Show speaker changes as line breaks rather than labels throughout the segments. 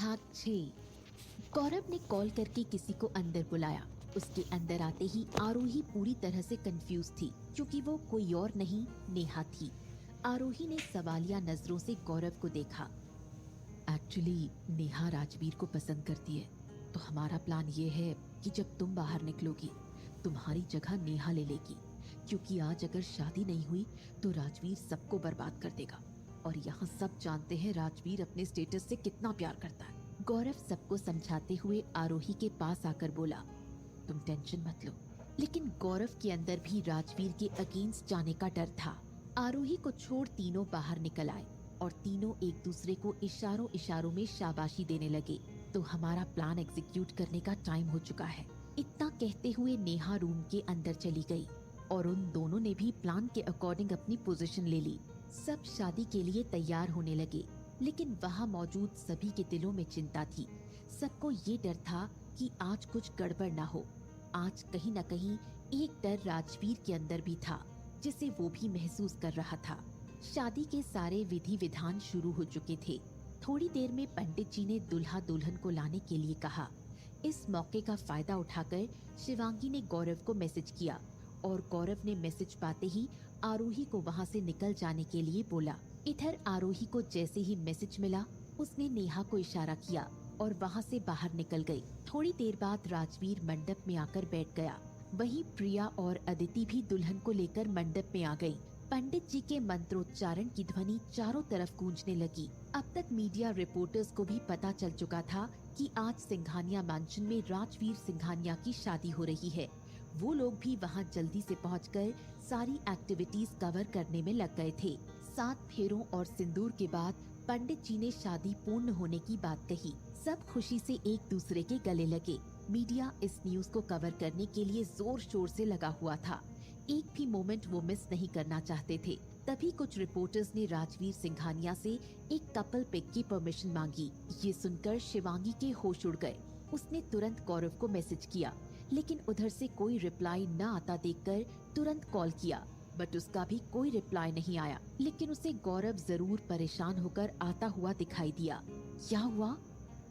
भाग 6। गौरव ने कॉल करके किसी को अंदर बुलाया। उसके अंदर आते ही आरोही पूरी तरह से कंफ्यूज थी, क्योंकि वो कोई और नहीं नेहा थी। आरोही ने सवालिया नजरों से गौरव को देखा। एक्चुअली नेहा राजवीर को पसंद करती है, तो हमारा प्लान ये है कि जब तुम बाहर निकलोगी तुम्हारी जगह नेहा ले लेगी, क्योंकि आज अगर शादी नहीं हुई तो राजवीर सबको बर्बाद कर देगा, और यहाँ सब जानते हैं राजवीर अपने स्टेटस से कितना प्यार करता है। गौरव सबको समझाते हुए आरोही के पास आकर बोला, तुम टेंशन मत लो। लेकिन गौरव के अंदर भी राजवीर के अगेंस्ट जाने का डर था। आरोही को छोड़ तीनों बाहर निकल आए और तीनों एक दूसरे को इशारों इशारों में शाबाशी देने लगे। तो हमारा प्लान एग्जीक्यूट करने का टाइम हो चुका है। इतना कहते हुए नेहा रूम के अंदर चली गई और उन दोनों ने भी प्लान के अकॉर्डिंग अपनी पोजीशन ले ली। सब शादी के लिए तैयार होने लगे, लेकिन वहाँ मौजूद सभी के दिलों में चिंता थी। सबको ये डर था कि आज कुछ गड़बड़ ना हो। आज कहीं न कहीं एक डर राजवीर के अंदर भी था, जिसे वो भी महसूस कर रहा था। शादी के सारे विधि विधान शुरू हो चुके थे। थोड़ी देर में पंडित जी ने दुल्हा दुल्हन को लाने के लिए कहा। इस मौके का फायदा उठाकर शिवांगी ने गौरव को मैसेज किया और गौरव ने मैसेज पाते ही आरोही को वहाँ से निकल जाने के लिए बोला। इधर आरोही को जैसे ही मैसेज मिला, उसने नेहा को इशारा किया और वहाँ से बाहर निकल गई। थोड़ी देर बाद राजवीर मंडप में आकर बैठ गया। वहीं प्रिया और अदिति भी दुल्हन को लेकर मंडप में आ गई। पंडित जी के मंत्रोच्चारण की ध्वनि चारों तरफ गूंजने लगी। अब तक मीडिया रिपोर्टर्स को भी पता चल चुका था कि आज सिंघानिया मैंशन में राजवीर सिंघानिया की शादी हो रही है। वो लोग भी वहाँ जल्दी से पहुंचकर सारी एक्टिविटीज कवर करने में लग गए थे। 7 फेरों और सिंदूर के बाद पंडित जी ने शादी पूर्ण होने की बात कही। सब खुशी से एक दूसरे के गले लगे। मीडिया इस न्यूज को कवर करने के लिए जोर शोर से लगा हुआ था। एक भी मोमेंट वो मिस नहीं करना चाहते थे। तभी कुछ रिपोर्टर्स ने राजवीर सिंघानिया से एक कपल पिक की परमिशन मांगी। ये सुनकर शिवांगी के होश उड़ गए। उसने तुरंत गौरव को मैसेज किया, लेकिन उधर से कोई रिप्लाई न आता देखकर तुरंत कॉल किया, बट उसका भी कोई रिप्लाई नहीं आया। लेकिन उसे गौरव जरूर परेशान होकर आता हुआ दिखाई दिया। क्या हुआ?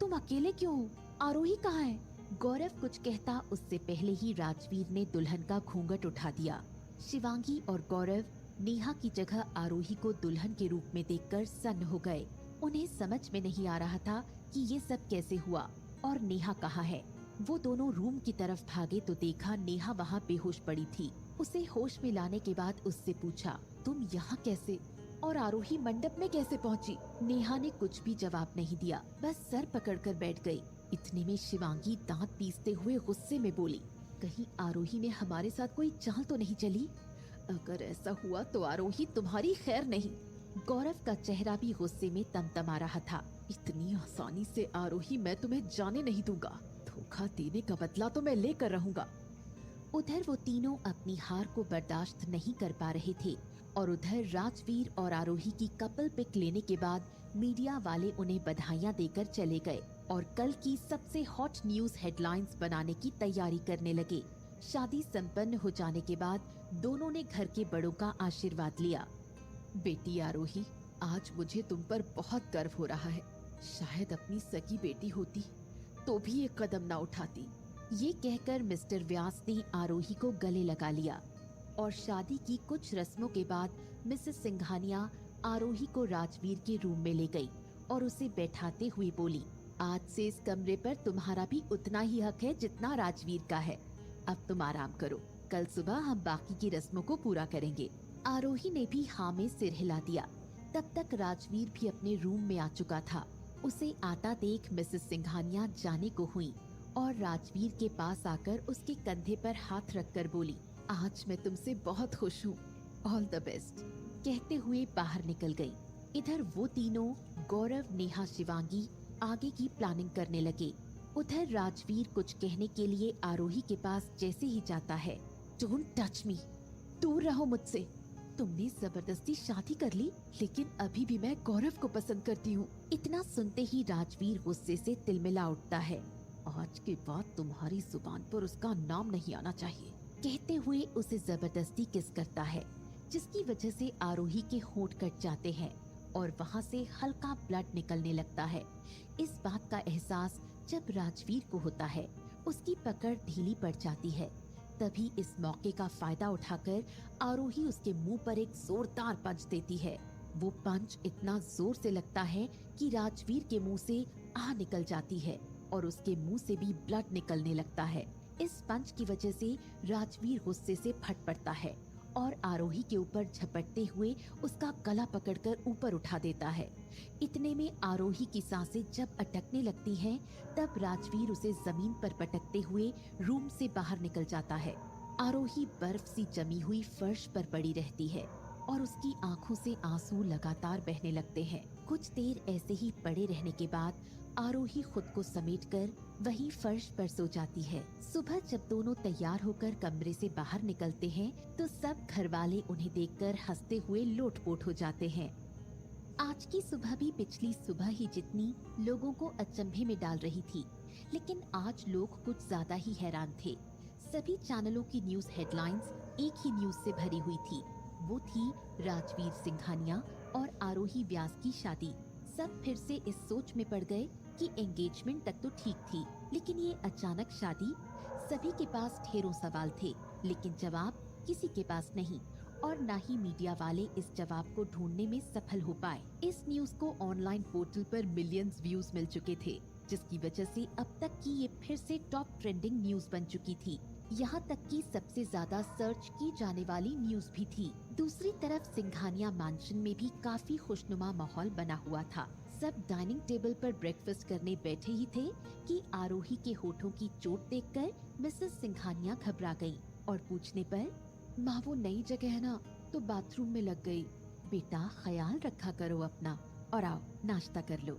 तुम अकेले क्यों हो? आरोही कहाँ है? गौरव कुछ कहता उससे पहले ही राजवीर ने दुल्हन का घूंघट उठा दिया। शिवांगी और गौरव नेहा की जगह आरोही को दुल्हन के रूप में देखकर सन्न हो गए। उन्हें समझ में नहीं आ रहा था कि ये सब कैसे हुआ और नेहा कहाँ है। वो दोनों रूम की तरफ भागे तो देखा नेहा वहाँ बेहोश पड़ी थी। उसे होश में लाने के बाद उससे पूछा, तुम यहाँ कैसे और आरोही मंडप में कैसे पहुँची? नेहा ने कुछ भी जवाब नहीं दिया, बस सर पकड़कर बैठ गई। इतने में शिवांगी दांत पीसते हुए गुस्से में बोली, कहीं आरोही ने हमारे साथ कोई चाल तो नहीं चली? अगर ऐसा हुआ तो आरोही तुम्हारी खैर नहीं। गौरव का चेहरा भी गुस्से में तमतमा रहा था। इतनी आसानी से आरोही मैं तुम्हें जाने नहीं दूंगा। धोखा देने का बदला तो मैं लेकर रहूंगा। उधर वो तीनों अपनी हार को बर्दाश्त नहीं कर पा रहे थे और उधर राजवीर और आरोही की कपल पिक लेने के बाद मीडिया वाले उन्हें बधाइयां देकर चले गए और कल की सबसे हॉट न्यूज हेडलाइंस बनाने की तैयारी करने लगे। शादी संपन्न हो जाने के बाद दोनों ने घर के बड़ों का आशीर्वाद लिया। बेटी आरोही, आज मुझे तुम पर बहुत गर्व हो रहा है। शायद अपनी सगी बेटी होती तो भी एक कदम ना उठाती। ये कहकर मिस्टर व्यास ने आरोही को गले लगा लिया और शादी की कुछ रस्मों के बाद मिसेस सिंघानिया आरोही को राजवीर के रूम में ले गई और उसे बैठाते हुए बोली, आज से इस कमरे पर तुम्हारा भी उतना ही हक है जितना राजवीर का है। अब तुम आराम करो, कल सुबह हम बाकी की रस्मों को पूरा करेंगे। आरोही ने भी हाँ में सिर हिला दिया। तब तक राजवीर भी अपने रूम में आ चुका था। उसे आता देख मिसेस सिंघानिया जाने को हुई और राजवीर के पास आकर उसके कंधे पर हाथ रखकर बोली, आज मैं तुमसे बहुत खुश हूँ, ऑल द बेस्ट, कहते हुए बाहर निकल गई। इधर वो तीनों गौरव, नेहा, शिवांगी आगे की प्लानिंग करने लगे। उधर राजवीर कुछ कहने के लिए आरोही के पास जैसे ही जाता है, डोंट टच मी, दूर रहो मुझसे। तुमने जबरदस्ती शादी कर ली, लेकिन अभी भी मैं गौरव को पसंद करती हूँ। इतना सुनते ही राजवीर गुस्से से तिलमिला उठता है। आज के बाद तुम्हारी जुबान पर उसका नाम नहीं आना चाहिए, कहते हुए उसे जबरदस्ती किस करता है, जिसकी वजह से आरोही के होंठ कट जाते हैं और वहाँ से हल्का ब्लड निकलने लगता है। इस बात का एहसास जब राजवीर को होता है, उसकी पकड़ ढीली पड़ जाती है। तभी इस मौके का फायदा उठाकर आरोही उसके मुंह पर एक जोरदार पंच देती है। वो पंच इतना जोर से लगता है कि राजवीर के मुंह से आह निकल जाती है और उसके मुंह से भी ब्लड निकलने लगता है। इस पंच की वजह से राजवीर गुस्से से फट पड़ता है और आरोही के ऊपर झपटते हुए उसका गला पकड़कर ऊपर उठा देता है। इतने में आरोही की सांसें जब अटकने लगती हैं, तब राजवीर उसे जमीन पर पटकते हुए रूम से बाहर निकल जाता है। आरोही बर्फ सी जमी हुई फर्श पर पड़ी रहती है और उसकी आंखों से आंसू लगातार बहने लगते हैं। कुछ देर ऐसे ही पड़े रहने के बाद आरोही खुद को समेटकर वहीं फर्श पर सो जाती है। सुबह जब दोनों तैयार होकर कमरे से बाहर निकलते हैं तो सब घर वाले उन्हें देखकर हंसते हुए लोटपोट हो जाते हैं। आज की सुबह भी पिछली सुबह ही जितनी लोगों को अचंभे में डाल रही थी, लेकिन आज लोग कुछ ज्यादा ही हैरान थे। सभी चैनलों की न्यूज हेडलाइंस एक ही न्यूज से भरी हुई थी। वो थी राजवीर सिंघानिया और आरोही व्यास की शादी। सब फिर से इस सोच में पड़ गए कि एंगेजमेंट तक तो ठीक थी, लेकिन ये अचानक शादी। सभी के पास ढेरों सवाल थे, लेकिन जवाब किसी के पास नहीं, और ना ही मीडिया वाले इस जवाब को ढूंढने में सफल हो पाए। इस न्यूज को ऑनलाइन पोर्टल पर मिलियंस व्यूज मिल चुके थे, जिसकी वजह से अब तक की ये फिर से टॉप ट्रेंडिंग न्यूज बन चुकी थी। यहाँ तक कि सबसे ज्यादा सर्च की जाने वाली न्यूज भी थी। दूसरी तरफ सिंघानिया मैंशन में भी काफी खुशनुमा माहौल बना हुआ था। सब डाइनिंग टेबल पर ब्रेकफास्ट करने बैठे ही थे कि आरोही के होठों की चोट देखकर मिसेस सिंघानिया घबरा गईं और पूछने पर, माँ वो नई जगह है ना, तो बाथरूम में लग गई। बेटा ख्याल रखा करो अपना, और आओ नाश्ता कर लो।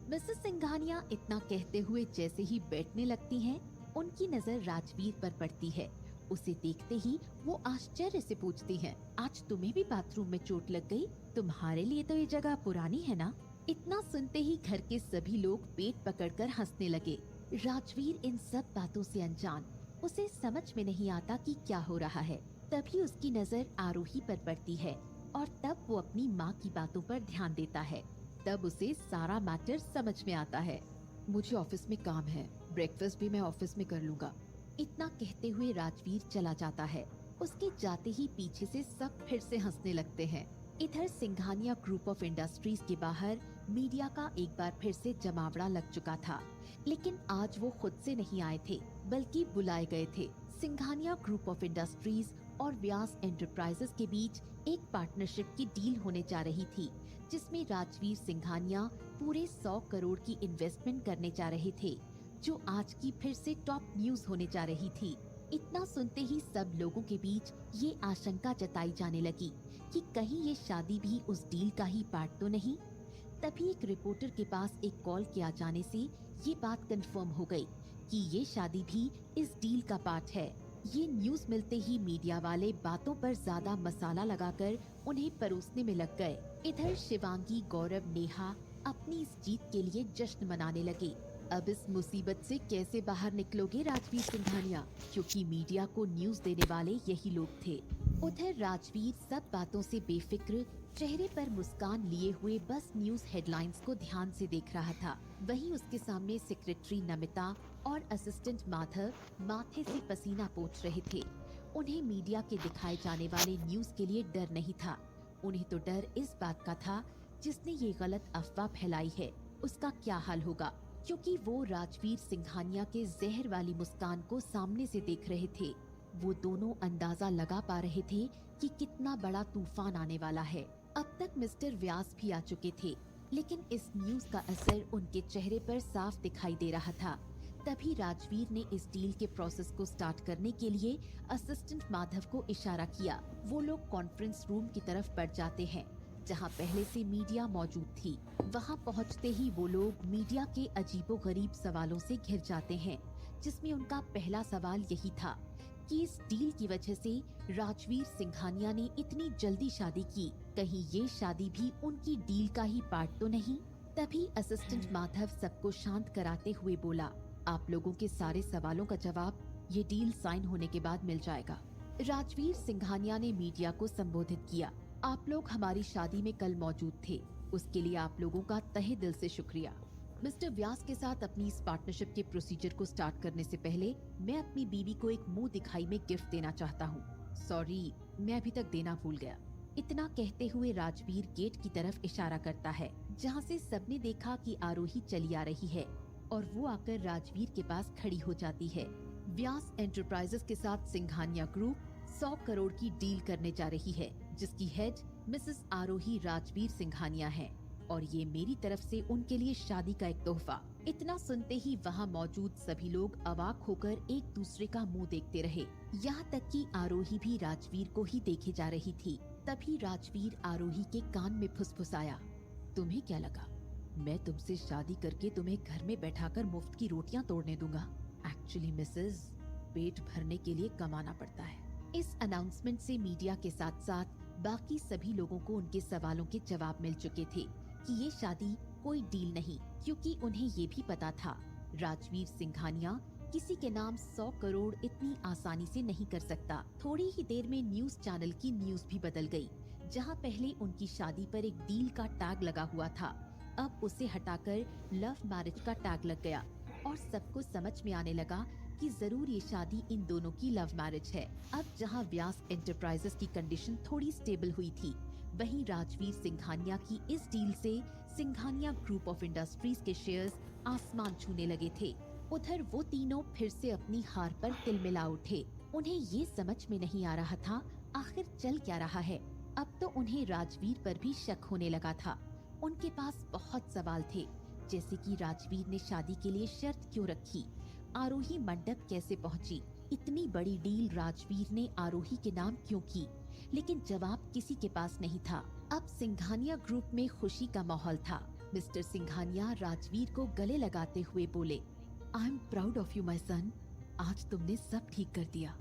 मिसेस सिंघानिया इतना कहते हुए जैसे ही बैठने लगती हैं, उनकी नजर राजवीर पर पड़ती है। उसे देखते ही वो आश्चर्य से पूछती हैं, आज तुम्हें भी बाथरूम में चोट लग गई? तुम्हारे लिए तो ये जगह पुरानी है ना? इतना सुनते ही घर के सभी लोग पेट पकड़कर हंसने लगे। राजवीर इन सब बातों से अनजान, उसे समझ में नहीं आता कि क्या हो रहा है। तभी उसकी नजर आरोही पर पड़ती है और तब वो अपनी माँ की बातों पर ध्यान देता है। तब उसे सारा मैटर समझ में आता है। मुझे ऑफिस में काम है, ब्रेकफास्ट भी मैं ऑफिस में कर लूंगा। इतना कहते हुए राजवीर चला जाता है। उसके जाते ही पीछे से सब फिर से हंसने लगते हैं। इधर सिंघानिया ग्रुप ऑफ इंडस्ट्रीज के बाहर मीडिया का एक बार फिर से जमावड़ा लग चुका था, लेकिन आज वो खुद से नहीं आए थे, बल्कि बुलाए गए थे। सिंघानिया ग्रुप ऑफ इंडस्ट्रीज और व्यास एंटरप्राइजेस के बीच एक पार्टनरशिप की डील होने जा रही थी, जिसमें राजवीर सिंघानिया पूरे 100 करोड़ की इन्वेस्टमेंट करने जा रहे थे, जो आज की फिर से टॉप न्यूज होने जा रही थी। इतना सुनते ही सब लोगों के बीच ये आशंका जताई जाने लगी कि कहीं ये शादी भी उस डील का ही पार्ट तो नहीं। तभी एक रिपोर्टर के पास एक कॉल किया जाने से ये बात कंफर्म हो गई कि ये शादी भी इस डील का पार्ट है। ये न्यूज मिलते ही मीडिया वाले बातों पर ज्यादा मसाला लगाकर उन्हें परोसने में लग गए। इधर शिवांगी, गौरव, नेहा अपनी इस जीत के लिए जश्न मनाने लगे। अब इस मुसीबत से कैसे बाहर निकलोगे राजवीर सिंघानिया, क्योंकि मीडिया को न्यूज देने वाले यही लोग थे। उधर राजवीर सब बातों से बेफिक्र, चेहरे पर मुस्कान लिए हुए बस न्यूज हेडलाइंस को ध्यान से देख रहा था। वहीं उसके सामने सेक्रेटरी नमिता और असिस्टेंट माधव माथे से पसीना पोंछ रहे थे। उन्हें मीडिया के दिखाए जाने वाले न्यूज के लिए डर नहीं था, उन्हें तो डर इस बात का था जिसने ये गलत अफवाह फैलाई है उसका क्या हाल होगा, क्योंकि वो राजवीर सिंघानिया के जहर वाली मुस्कान को सामने से देख रहे थे। वो दोनों अंदाजा लगा पा रहे थे कि कितना बड़ा तूफान आने वाला है। अब तक मिस्टर व्यास भी आ चुके थे, लेकिन इस न्यूज का असर उनके चेहरे पर साफ दिखाई दे रहा था। तभी राजवीर ने इस डील के प्रोसेस को स्टार्ट करने के लिए असिस्टेंट माधव को इशारा किया। वो लोग कॉन्फ्रेंस रूम की तरफ बढ़ जाते हैं, जहां पहले से मीडिया मौजूद थी। वहां पहुंचते ही वो लोग मीडिया के अजीबोगरीब सवालों से घिर जाते हैं, जिसमें उनका पहला सवाल यही था कि इस डील की वजह से राजवीर सिंघानिया ने इतनी जल्दी शादी की, कहीं ये शादी भी उनकी डील का ही पार्ट तो नहीं। तभी असिस्टेंट माधव सबको शांत कराते हुए बोला, आप लोगों के सारे सवालों का जवाब ये डील साइन होने के बाद मिल जाएगा। राजवीर सिंघानिया ने मीडिया को संबोधित किया, आप लोग हमारी शादी में कल मौजूद थे, उसके लिए आप लोगों का तहे दिल से शुक्रिया। मिस्टर व्यास के साथ अपनी इस पार्टनरशिप के प्रोसीजर को स्टार्ट करने से पहले मैं अपनी बीवी को एक मुंह दिखाई में गिफ्ट देना चाहता हूँ। सॉरी, मैं अभी तक देना भूल गया। इतना कहते हुए राजवीर गेट की तरफ इशारा करता है, जहाँ से सबने देखा कि आरोही चली आ रही है और वो आकर राजवीर के पास खड़ी हो जाती है। व्यास एंटरप्राइजेस के साथ सिंघानिया ग्रुप 100 करोड़ की डील करने जा रही है, जिसकी हेड मिसेस आरोही राजवीर सिंघानिया है और ये मेरी तरफ से उनके लिए शादी का एक तोहफा। इतना सुनते ही वहाँ मौजूद सभी लोग अवाक होकर एक दूसरे का मुंह देखते रहे। यहाँ तक कि आरोही भी राजवीर को ही देखे जा रही थी। तभी राजवीर आरोही के कान में फुसफुसाया, तुम्हें क्या लगा मैं तुमसे शादी करके तुम्हें घर में बैठाकर मुफ्त की रोटियां तोड़ने दूंगा? एक्चुअली मिसेस, पेट भरने के लिए कमाना पड़ता है। इस अनाउंसमेंट से मीडिया के साथ साथ बाकी सभी लोगों को उनके सवालों के जवाब मिल चुके थे कि ये शादी कोई डील नहीं, क्योंकि उन्हें ये भी पता था राजवीर सिंघानिया किसी के नाम 100 करोड़ इतनी आसानी से नहीं कर सकता। थोड़ी ही देर में न्यूज चैनल की न्यूज भी बदल गई। जहां पहले उनकी शादी पर एक डील का टैग लगा हुआ था, अब उसे हटाकर लव मैरिज का टैग लग गया और सबको समझ में आने लगा कि जरूर ये शादी इन दोनों की लव मैरिज है। अब जहां व्यास एंटरप्राइजेस की कंडीशन थोड़ी स्टेबल हुई थी, वहीं राजवीर सिंघानिया की इस डील से सिंघानिया ग्रुप ऑफ इंडस्ट्रीज के शेयर्स आसमान छूने लगे थे। उधर वो तीनों फिर से अपनी हार पर तिलमिला उठे। उन्हें ये समझ में नहीं आ रहा था आखिर चल क्या रहा है। अब तो उन्हें राजवीर पर भी शक होने लगा था। उनके पास बहुत सवाल थे, जैसे कि राजवीर ने शादी के लिए शर्त क्यों रखी, आरोही मंडप कैसे पहुंची, इतनी बड़ी डील राजवीर ने आरोही के नाम क्यों की। लेकिन जवाब किसी के पास नहीं था। अब सिंघानिया ग्रुप में खुशी का माहौल था। मिस्टर सिंघानिया राजवीर को गले लगाते हुए बोले, I am proud of you my son, आज तुमने सब ठीक कर दिया।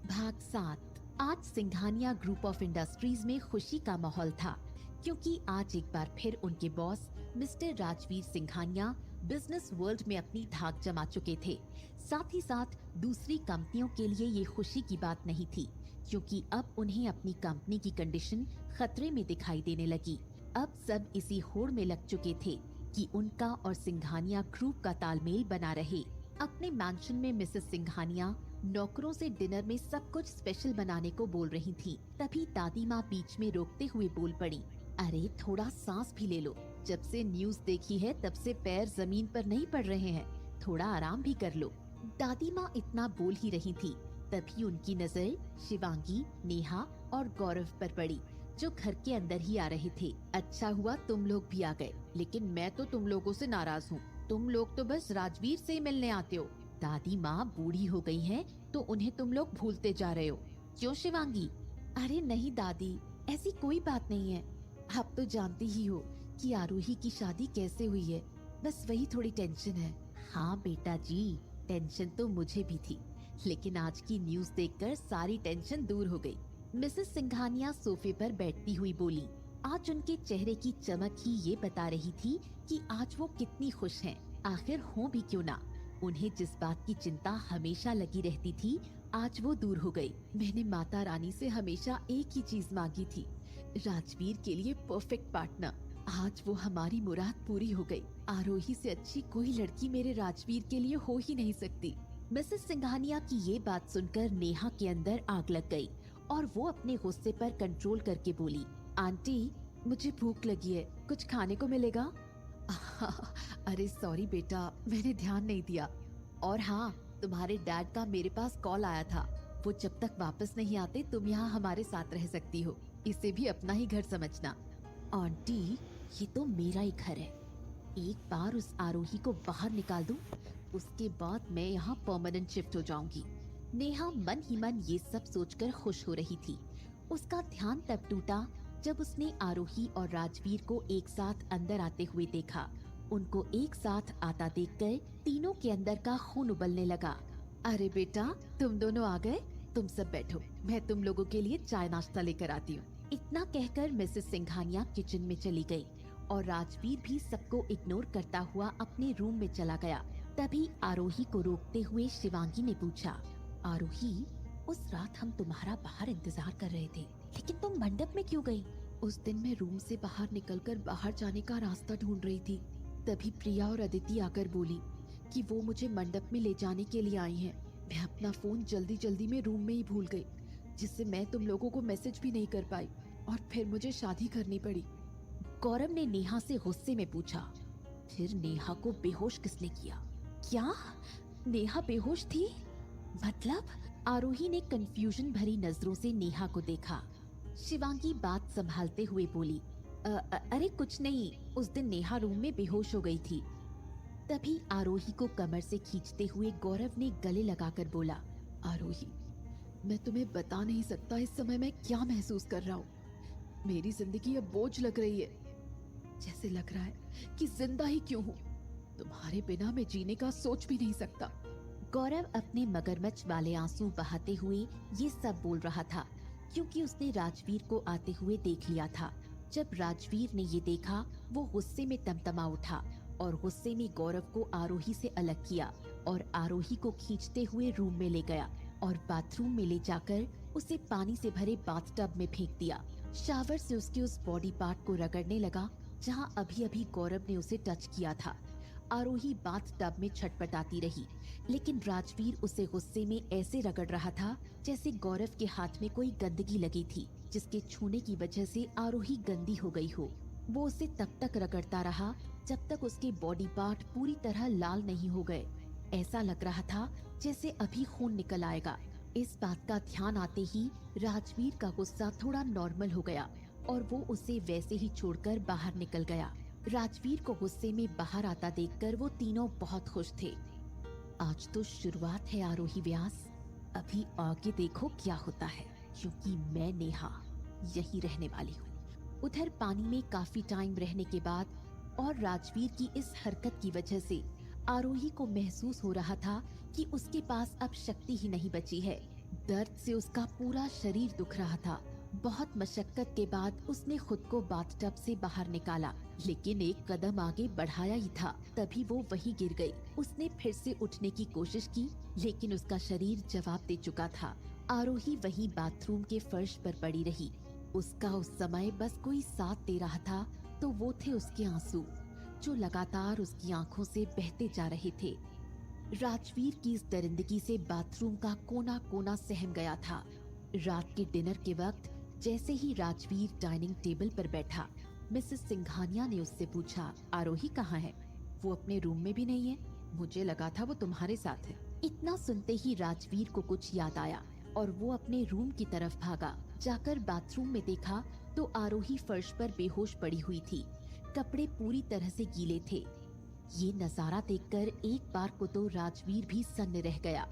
भाग 7। आज सिंघानिया ग्रुप ऑफ इंडस्ट्रीज में खुशी का माहौल था, क्योंकि आज एक बार फिर उनके boss mister Rajveer Singhania business world में अपनी धाक जमा चुके थे। साथ ही साथ दूसरी कंपनियों के लिए ये खुशी की बात नहीं थी, क्योंकि अब उन्हें अपनी कंपनी की कंडीशन खतरे में दिखाई देने लगी। अब सब इसी होड़ में लग चुके थे कि उनका और सिंघानिया ग्रुप का तालमेल बना रहे। अपने मैंशन में मिसेस सिंघानिया नौकरों से डिनर में सब कुछ स्पेशल बनाने को बोल रही थी। तभी दादी माँ बीच में रोकते हुए बोल पड़ी, अरे थोड़ा सांस भी ले लो, जब से न्यूज देखी है तब से पैर जमीन पर नहीं पड़ रहे हैं, थोड़ा आराम भी कर लो। दादी माँ इतना बोल ही रही थी, तभी उनकी नजर शिवांगी, नेहा और गौरव पर पड़ी, जो घर के अंदर ही आ रहे थे। अच्छा हुआ तुम लोग भी आ गए, लेकिन मैं तो तुम लोगों से नाराज हूँ। तुम लोग तो बस राजवीर से ही मिलने आते हो। दादी माँ बूढ़ी हो गई हैं, तो उन्हें तुम लोग भूलते जा रहे हो, क्यों शिवांगी? अरे नहीं दादी, ऐसी कोई बात नहीं है। आप तो जानती ही हो कि आरोही की शादी कैसे हुई है, बस वही थोड़ी टेंशन है। हाँ बेटा जी, टेंशन तो मुझे भी थी, लेकिन आज की न्यूज देखकर सारी टेंशन दूर हो गई। मिसेस सिंघानिया सोफे पर बैठती हुई बोली। आज उनके चेहरे की चमक ही ये बता रही थी कि आज वो कितनी खुश हैं। आखिर हो भी क्यों ना, उन्हें जिस बात की चिंता हमेशा लगी रहती थी, आज वो दूर हो गई। मैंने माता रानी से हमेशा एक ही चीज मांगी थी, राजवीर के लिए परफेक्ट पार्टनर। आज वो हमारी मुराद पूरी हो गई। आरोही से अच्छी कोई लड़की मेरे राजवीर के लिए हो ही नहीं सकती। मिसेस सिंघानिया की ये बात सुनकर नेहा के अंदर आग लग गई और वो अपने गुस्से पर कंट्रोल करके बोली, आंटी मुझे भूख लगी है, कुछ खाने को मिलेगा? अरे सॉरी बेटा, मैंने ध्यान नहीं दिया। और हाँ, तुम्हारे डैड का मेरे पास कॉल आया था, वो जब तक वापस नहीं आते तुम यहाँ हमारे साथ रह सकती हो, इसे भी अपना ही घर समझना। आंटी ये तो मेरा ही घर है, एक बार उस आरोही को बाहर निकाल दूं, उसके बाद मैं यहाँ परमानेंट शिफ्ट हो जाऊंगी। नेहा मन ही मन ये सब सोचकर खुश हो रही थी। उसका ध्यान तब टूटा जब उसने आरोही और राजवीर को एक साथ अंदर आते हुए देखा। उनको एक साथ आता देखकर तीनों के अंदर का खून उबलने लगा। अरे बेटा, तुम दोनों आ गए, तुम सब बैठो, मैं तुम लोगों के लिए चाय नाश्ता लेकर आती हूँ। इतना कहकर मिसेस सिंघानिया किचन में चली गई और राजवीर भी सबको इग्नोर करता हुआ अपने रूम में चला गया। तभी आरोही को रोकते हुए शिवांगी ने पूछा, आरोही उस रात हम तुम्हारा बाहर इंतजार कर रहे थे, लेकिन तुम मंडप में क्यों गई? उस दिन मैं रूम से बाहर निकलकर बाहर जाने का रास्ता ढूंढ रही थी। तभी प्रिया और अदिति आकर बोली कि वो मुझे मंडप में ले जाने के लिए आई हैं। मैं अपना फोन जल्दी जल्दी में रूम में ही भूल गई, जिससे मैं तुम लोगों को मैसेज भी नहीं कर पाई और फिर मुझे शादी करनी पड़ी। गौरव ने नेहा से गुस्से में पूछा, फिर नेहा को बेहोश किसने किया? क्या नेहा बेहोश थी? मतलब? आरोही ने कंफ्यूजन भरी नजरों से नेहा को देखा। शिवांगी बात संभालते हुए बोली, अरे कुछ नहीं, उस दिन नेहा रूम में बेहोश हो गई थी। तभी आरोही को कमर से खींचते हुए गौरव ने गले लगाकर बोला, आरोही, मैं तुम्हें बता नहीं सकता इस समय मैं क्या महसूस कर रहा हूँ। मेरी जिंदगी अब बोझ लग रही है। जैसे लग रहा है कि जिंदा ही क्यों हूँ। तुम्हारे बिना मैं जीने का सोच भी नहीं सकता। गौरव अपने मगरमच्छ वाले आंसू बहाते हुए ये सब बोल रहा था, क्योंकि उसने राजवीर को आते हुए देख लिया था। जब राजवीर ने ये देखा, वो गुस्से में तमतमा उठा और गुस्से में गौरव को आरोही से अलग किया और आरोही को खींचते हुए रूम में ले गया और बाथरूम में ले जाकर उसे पानी से भरे बाथटब में फेंक दिया। शावर से उसके उस बॉडी पार्ट को रगड़ने लगा जहां अभी अभी गौरव ने उसे टच किया था। आरोही बाथटब में छटपटाती रही, लेकिन राजवीर उसे गुस्से में ऐसे रगड़ रहा था जैसे गौरव के हाथ में कोई गंदगी लगी थी, जिसके छूने की वजह से आरोही गंदी हो गई हो। वो उसे तब तक रगड़ता रहा जब तक उसके बॉडी पार्ट पूरी तरह लाल नहीं हो गए। ऐसा लग रहा था जैसे अभी खून निकल आएगा। इस बात का ध्यान आते ही राजवीर का गुस्सा थोड़ा नॉर्मल हो गया और वो उसे वैसे ही छोड़कर बाहर निकल गया। राजवीर को गुस्से में बाहर आता देखकर वो तीनों बहुत खुश थे। आज तो शुरुआत है आरोही व्यास, अभी आगे देखो क्या होता है, क्योंकि मैं नेहा यही रहने वाली हूँ। उधर पानी में काफी टाइम रहने के बाद और राजवीर की इस हरकत की वजह से आरोही को महसूस हो रहा था कि उसके पास अब शक्ति ही नहीं बची है। दर्द से उसका पूरा शरीर दुख रहा था। बहुत मशक्कत के बाद उसने खुद को बाथटब से बाहर निकाला, लेकिन एक कदम आगे बढ़ाया ही था तभी वो वहीं गिर गई। उसने फिर से उठने की कोशिश की, लेकिन उसका शरीर जवाब दे चुका था। आरोही वहीं बाथरूम के फर्श पर पड़ी रही। उसका उस समय बस कोई साथ दे रहा था तो वो थे उसके आंसू, जो लगातार उसकी आंखों से बहते जा रहे थे। राजवीर की इस दरिंदगी से बाथरूम का कोना कोना सहम गया था। रात के डिनर के वक्त जैसे ही राजवीर डाइनिंग टेबल पर बैठा, मिसेस सिंघानिया ने उससे पूछा, आरोही कहाँ है? वो अपने रूम में भी नहीं है, मुझे लगा था वो तुम्हारे साथ है। इतना सुनते ही राजवीर को कुछ याद आया और वो अपने रूम की तरफ भागा। जाकर बाथरूम में देखा तो आरोही फर्श पर बेहोश पड़ी हुई थी। कपड़े पूरी तरह से गीले थे। ये नजारा देखकर एक बार को तो राजवीर भी सन्न रह गया।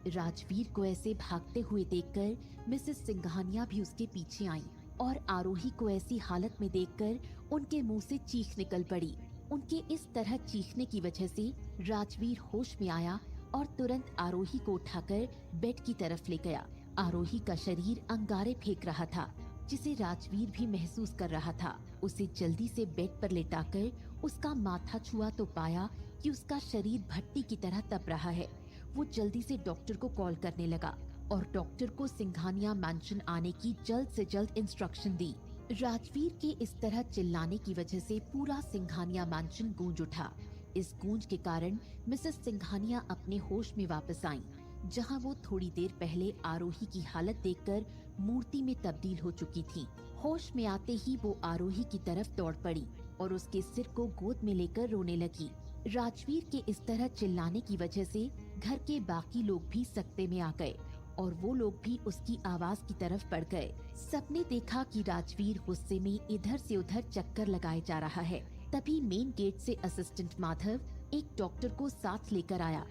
राजवीर को ऐसे भागते हुए देखकर मिसेस सिंघानिया भी उसके पीछे आईं और आरोही को ऐसी हालत में देखकर उनके मुंह से चीख निकल पड़ी। उनके इस तरह चीखने की वजह से राजवीर होश में आया और तुरंत आरोही को उठाकर बेड की तरफ ले गया। आरोही का शरीर अंगारे फेंक रहा था, जिसे राजवीर भी महसूस कर रहा था। उसे जल्दी से बेड पर लेटाकर उसका माथा छुआ तो पाया कि उसका शरीर भट्टी की तरह तप रहा है। वो जल्दी से डॉक्टर को कॉल करने लगा और डॉक्टर को सिंघानिया मैंशन आने की जल्द से जल्द इंस्ट्रक्शन दी। राजवीर के इस तरह चिल्लाने की वजह से पूरा सिंघानिया मैंशन गूंज उठा। इस गूंज के कारण मिसेस सिंघानिया अपने होश में वापस आईं, जहां वो थोड़ी देर पहले आरोही की हालत देखकर मूर्ति में तब्दील हो चुकी थी। होश में आते ही वो आरोही की तरफ दौड़ पड़ी और उसके सिर को गोद में लेकर रोने लगी। राजवीर के इस तरह चिल्लाने की वजह से घर के बाकी लोग भी सकते में आ गए और वो लोग भी उसकी आवाज की तरफ बढ़ गए। सबने देखा कि राजवीर गुस्से में इधर से उधर चक्कर लगाए जा रहा है। तभी मेन गेट से असिस्टेंट माधव एक डॉक्टर को साथ लेकर आया।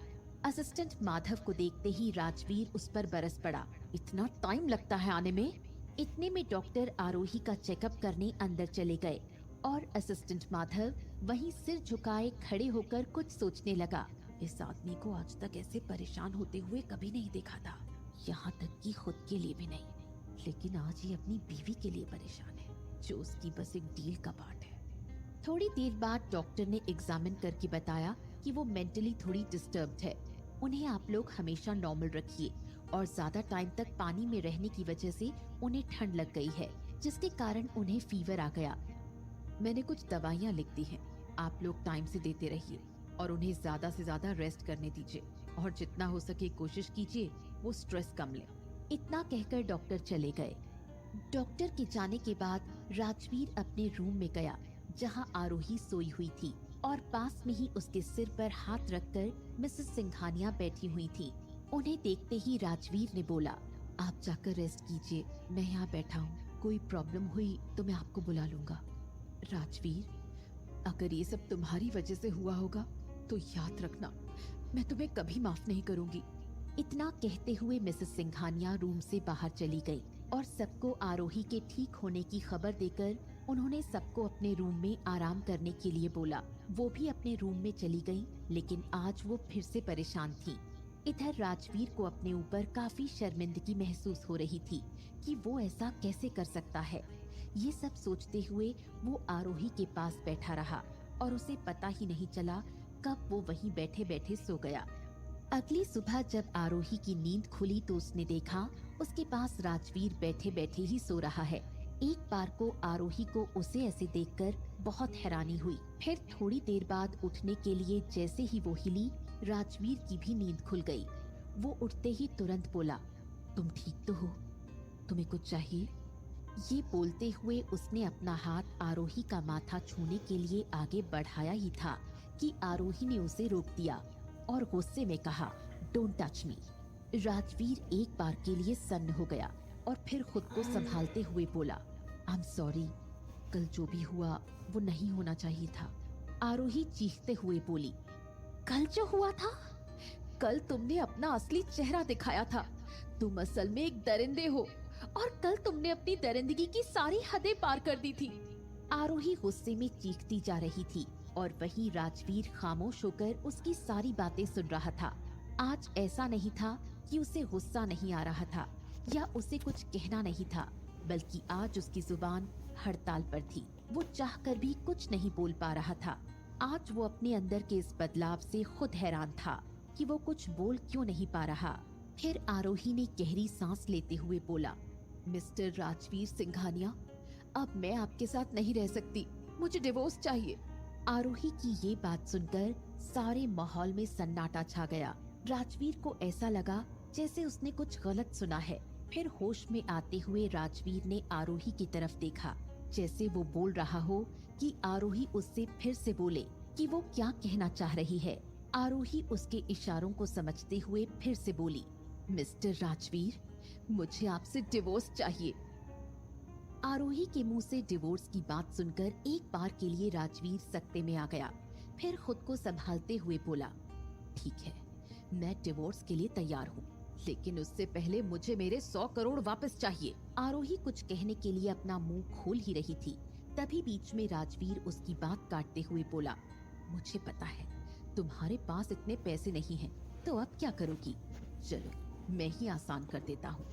असिस्टेंट माधव को देखते ही राजवीर उस पर बरस पड़ा, इतना टाइम लगता है आने में? इतने में डॉक्टर आरोही का चेकअप करने अंदर चले गए और असिस्टेंट माधव वहीं सिर झुकाए खड़े होकर कुछ सोचने लगा। इस आदमी को आज तक ऐसे परेशान होते हुए कभी नहीं देखा था, यहाँ तक कि खुद के लिए भी नहीं। लेकिन आज ये अपनी बीवी के लिए परेशान है, जो उसकी बस एक डील का पार्ट है। थोड़ी देर बाद डॉक्टर ने एग्जामिन करके बताया कि वो मेंटली थोड़ी डिस्टर्ब्ड है। उन्हें आप लोग हमेशा नॉर्मल रखिए और ज्यादा टाइम तक पानी में रहने की वजह से उन्हें ठंड लग गई है, जिसके कारण उन्हें फीवर आ गया। मैंने कुछ दवाइयाँ लिख दी हैं, आप लोग टाइम से देते रहिए और उन्हें ज्यादा से ज्यादा रेस्ट करने दीजिए और जितना हो सके कोशिश कीजिए वो स्ट्रेस कम ले। इतना कहकर डॉक्टर चले गए। डॉक्टर के जाने के बाद राजवीर अपने रूम में गया जहां आरोही सोई हुई थी और पास में ही उसके सिर पर हाथ रखकर मिसेस सिंघानिया बैठी हुई थी। उन्हें देखते ही राजवीर ने बोला, आप जाकर रेस्ट कीजिए, मैं यहाँ बैठा हूँ, कोई प्रॉब्लम हुई तो मैं आपको बुला लूंगा। राजवीर, अगर ये सब तुम्हारी वजह से हुआ होगा तो याद रखना मैं तुम्हें कभी माफ नहीं करूंगी। इतना कहते हुए मिसेस सिंघानिया रूम से बाहर चली गई और सबको आरोही के ठीक होने की खबर देकर उन्होंने सबको अपने रूम में आराम करने के लिए बोला। वो भी अपने रूम में चली गई, लेकिन आज वो फिर से परेशान थी। इधर राजवीर को अपने ऊपर काफी शर्मिंदगी महसूस हो रही थी कि वो ऐसा कैसे कर सकता है। ये सब सोचते हुए वो आरोही के पास बैठा रहा और उसे पता ही नहीं चला कब वो वहीं बैठे बैठे सो गया। अगली सुबह जब आरोही की नींद खुली तो उसने देखा उसके पास राजवीर बैठे बैठे ही सो रहा है। एक बार को आरोही को उसे ऐसे देखकर बहुत हैरानी हुई। फिर थोड़ी देर बाद उठने के लिए जैसे ही वो हिली, राजवीर की भी नींद खुल गई। वो उठते ही तुरंत बोला, तुम ठीक तो हो? तुम्हें कुछ चाहिए? ये बोलते हुए उसने अपना हाथ आरोही का माथा छूने के लिए आगे बढ़ाया ही था कि आरोही ने उसे रोक दिया और गुस्से में कहा, डोंट टच मी। राजवीर एक बार के लिए सन्न हो गया और फिर खुद को संभालते हुए बोला, आई एम सॉरी, कल जो भी हुआ वो नहीं होना चाहिए था। आरोही चीखते हुए बोली, कल जो हुआ था? कल तुमने अपना असली चेहरा दिखाया था। तुम असल में एक दरिंदे हो और कल तुमने अपनी दरिंदगी की सारी हदें पार कर दी थी। आरोही गुस्से में चीखती जा रही थी और वहीं राजवीर खामोश होकर उसकी सारी बातें सुन रहा था। आज ऐसा नहीं था कि उसे गुस्सा नहीं आ रहा था या उसे कुछ कहना नहीं था, बल्कि आज उसकी जुबान हड़ताल पर थी। वो चाहकर भी कुछ नहीं बोल पा रहा था। आज वो अपने अंदर के इस बदलाव से खुद हैरान था कि वो कुछ बोल क्यों नहीं पा रहा। फिर आरोही ने गहरी सांस लेते हुए बोला, मिस्टर राजवीर सिंघानिया, अब मैं आपके साथ नहीं रह सकती, मुझे डिवोर्स चाहिए। आरोही की ये बात सुनकर सारे माहौल में सन्नाटा छा गया। राजवीर को ऐसा लगा जैसे उसने कुछ गलत सुना है। फिर होश में आते हुए राजवीर ने आरोही की तरफ देखा, जैसे वो बोल रहा हो कि आरोही उससे फिर से बोले कि वो क्या कहना चाह रही है। आरोही उसके इशारों को समझते हुए फिर से बोली, मिस्टर राजवीर, मुझे आपसे डिवोर्स चाहिए। आरोही के मुंह से डिवोर्स की बात सुनकर एक बार के लिए राजवीर सकते में आ गया। फिर खुद को संभालते हुए बोला, ठीक है, मैं डिवोर्स के लिए तैयार हूँ, लेकिन उससे पहले मुझे मेरे 100 करोड़ वापस चाहिए। आरोही कुछ कहने के लिए अपना मुंह खोल ही रही थी, तभी बीच में राजवीर उसकी बात काटते हुए बोला, मुझे पता है तुम्हारे पास इतने पैसे नहीं हैं, तो अब क्या करोगी? चलो मैं ही आसान कर देता हूँ।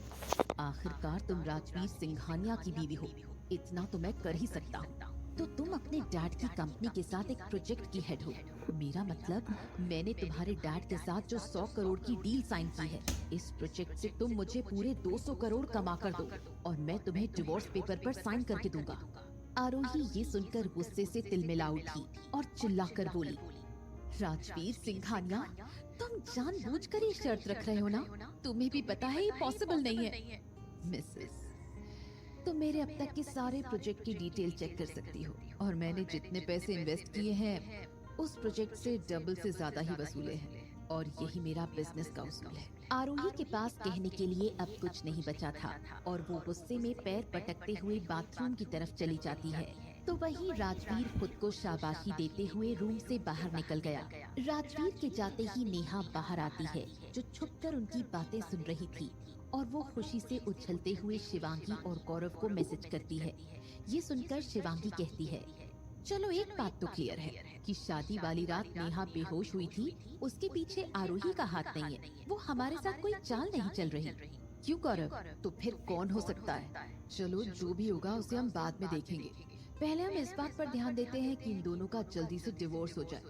आखिरकार तुम राजवीर सिंघानिया की बीवी हो, इतना तो मैं कर ही सकता हूँ। तो तुम अपने डैड की कंपनी के साथ एक प्रोजेक्ट की हेड हो। मेरा मतलब, मैंने तुम्हारे डैड के साथ जो 100 करोड़ की डील साइन की है, इस प्रोजेक्ट से तुम मुझे पूरे 200 करोड़ कमा कर दो और मैं तुम्हें डिवोर्स पेपर पर साइन करके दूंगा। आरोही ये सुनकर गुस्से से तिलमिला उठी और चिल्लाकर बोली, राजवीर सिंघानिया, तुम जानबूझकर ये शर्त रख रहे हो ना? तुम्हें भी पता है ये पॉसिबल नहीं है। मिसेस, तुम मेरे अब तक के सारे प्रोजेक्ट की डिटेल चेक कर सकती हो और मैंने जितने पैसे इन्वेस्ट किए हैं उस प्रोजेक्ट से डबल से ज्यादा ही वसूले हैं और यही मेरा बिजनेस का उसूल है। आरोही के पास कहने के लिए अब कुछ नहीं बचा था और वो गुस्से में पैर पटकते हुए बाथरूम की तरफ चली जाती है। तो वहीं राजवीर खुद को शाबाशी देते हुए रूम से बाहर निकल गया। राजवीर के जाते ही नेहा बाहर आती है, जो छुपकर उनकी बातें सुन रही थी, और वो खुशी से उछलते हुए शिवांगी और गौरव को मैसेज करती है। ये सुनकर शिवांगी कहती है, चलो एक बात तो क्लियर है कि शादी वाली रात नेहा बेहोश हुई थी, उसके पीछे आरोही का हाथ नहीं है। वो हमारे साथ कोई चाल नहीं चल रही। क्यों गौरव? तो फिर कौन हो सकता है? चलो जो भी होगा उसे हम बाद में देखेंगे, पहले हम इस बात पर ध्यान देते हैं कि इन दोनों का जल्दी से डिवोर्स हो जाए।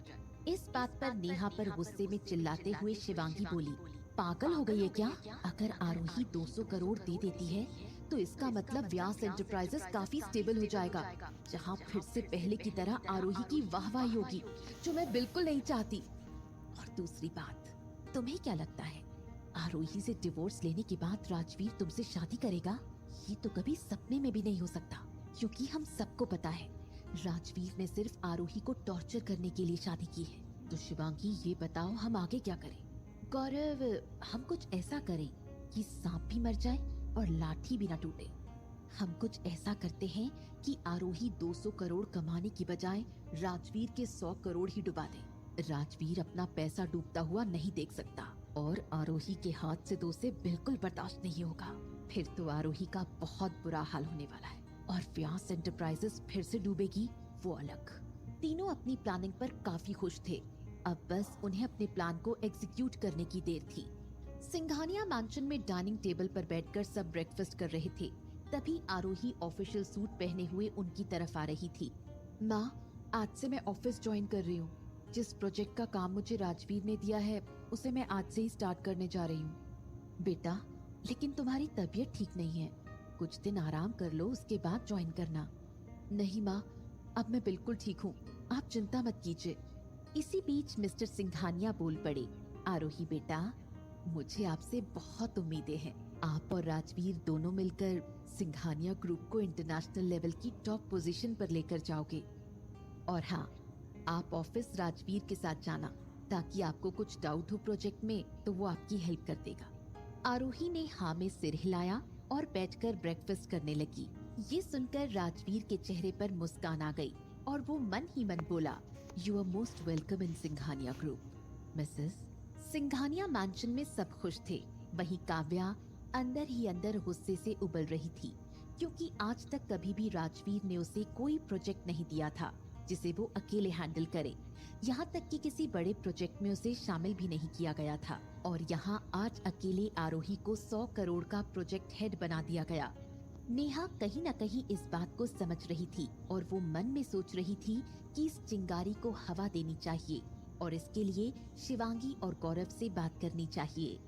इस बात पर नेहा पर गुस्से में चिल्लाते हुए शिवांगी बोली, पागल हो गई है क्या? अगर आरोही 200 करोड़ दे देती है तो इसका मतलब व्यास एंटरप्राइजेस काफी स्टेबल हो जाएगा, जहां फिर से पहले की तरह आरोही की वाहवाही होगी, जो मैं बिल्कुल नहीं चाहती। और दूसरी बात, तुम्हें क्या लगता है आरोही से डिवोर्स लेने के बाद राजवीर तुमसे शादी करेगा? ये तो कभी सपने में भी नहीं हो सकता, क्योंकि हम सबको पता है राजवीर ने सिर्फ आरोही को टॉर्चर करने के लिए शादी की है। तो शिवांगी, ये बताओ हम आगे क्या करें? गौरव, हम कुछ ऐसा करें कि सांप भी मर जाए और लाठी भी ना टूटे। हम कुछ ऐसा करते हैं कि आरोही 200 करोड़ कमाने की बजाय राजवीर के 100 करोड़ ही डुबा दे। राजवीर अपना पैसा डूबता हुआ नहीं देख सकता और आरोही के हाथ से तो उसे बिल्कुल बर्दाश्त नहीं होगा। फिर तो आरोही का बहुत बुरा हाल होने वाला है और व्यास एंटरप्राइजेस फिर से डूबेगी, वो अलग। तीनों अपनी प्लानिंग पर काफी खुश थे। अब बस उन्हें अपने प्लान को एग्जीक्यूट करने की देर थी। सिंघानिया मैंशन में डाइनिंग टेबल पर बैठकर सब ब्रेकफास्ट कर रहे थे। तभी आरोही ऑफिशियल सूट पहने हुए उनकी तरफ आ रही थी। माँ, आज से मैं ऑफिस ज्वाइन कर रही हूँ। जिस प्रोजेक्ट का काम मुझे राजवीर ने दिया है उसे मैं आज से ही स्टार्ट करने जा रही हूँ। बेटा, लेकिन तुम्हारी तबीयत ठीक नहीं है, कुछ दिन आराम कर लो, उसके बाद ज्वाइन करना। नहीं माँ, अब मैं बिल्कुल ठीक हूँ, आप चिंता मत कीजिए। इसी बीच मिस्टर सिंघानिया बोल पड़े। आरोही बेटा, मुझे आपसे बहुत उम्मीदें हैं। आप और राजवीर दोनों मिलकर सिंघानिया ग्रुप को इंटरनेशनल लेवल की टॉप पोजीशन पर लेकर जाओगे। और हाँ, आप ऑफिस राजवीर के साथ जाना, ताकि आपको कुछ डाउट हो प्रोजेक्ट में तो वो आपकी हेल्प कर देगा। आरोही ने हाँ में सिर हिलाया और बैठकर ब्रेकफास्ट करने लगी। ये सुनकर राजवीर के चेहरे पर मुस्कान आ गई और वो मन ही मन बोला, you are most welcome in Singhania group Mrs. Singhania mansion में सब खुश थे, वहीं काव्या अंदर ही अंदर गुस्से से उबल रही थी, क्योंकि आज तक कभी भी राजवीर ने उसे कोई प्रोजेक्ट नहीं दिया था जिसे वो अकेले हैंडल करे। यहाँ तक कि किसी बड़े प्रोजेक्ट में उसे शामिल भी नहीं किया गया था, और यहाँ आज अकेले आरोही को 100 करोड़ का प्रोजेक्ट हेड बना दिया गया। नेहा कहीं न कहीं इस बात को समझ रही थी और वो मन में सोच रही थी कि इस चिंगारी को हवा देनी चाहिए और इसके लिए शिवांगी और गौरव से बात करनी चाहिए।